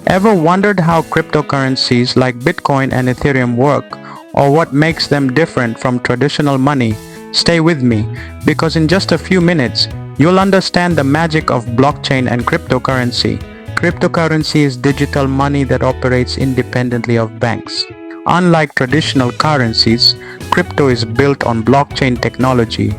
Ever wondered how cryptocurrencies like Bitcoin and Ethereum work, or what makes them different from traditional money? Stay with me, because in just a few minutes, you'll understand the magic of blockchain and cryptocurrency. Cryptocurrency is digital money that operates independently of banks. Unlike traditional currencies, crypto is built on blockchain technology,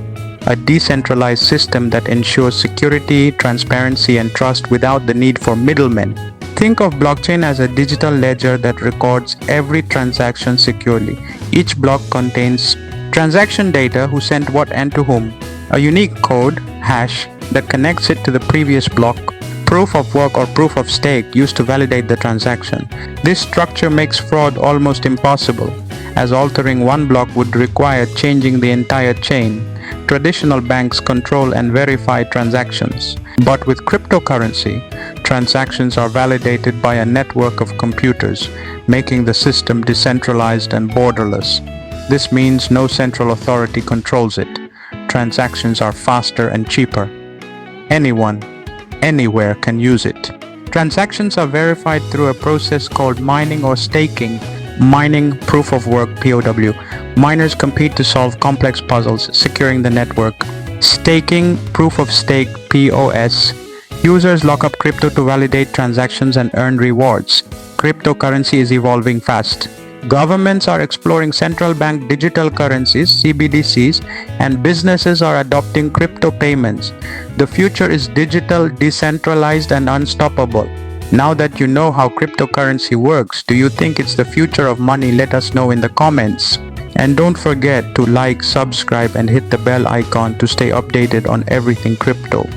a decentralized system that ensures security, transparency, and trust without the need for middlemen. Think of blockchain as a digital ledger that records every transaction securely. Each block contains transaction data, who sent what and to whom, a unique code, hash, that connects it to the previous block, proof of work or proof of stake used to validate the transaction. This structure makes fraud almost impossible, as altering one block would require changing the entire chain. Traditional banks control and verify transactions, but with cryptocurrency, transactions are validated by a network of computers, making the system decentralized and borderless. This means no central authority controls it. Transactions are faster and cheaper. Anyone, anywhere can use it. Transactions are verified through a process called mining or staking. Mining, proof of work, POW. Miners compete to solve complex puzzles, securing the network. Staking, proof of stake, POS. Users lock up crypto to validate transactions and earn rewards. Cryptocurrency is evolving fast. Governments are exploring central bank digital currencies, CBDCs, and businesses are adopting crypto payments. The future is digital, decentralized, and unstoppable. Now that you know how cryptocurrency works, do you think it's the future of money? Let us know in the comments. And don't forget to like, subscribe, and hit the bell icon to stay updated on everything crypto.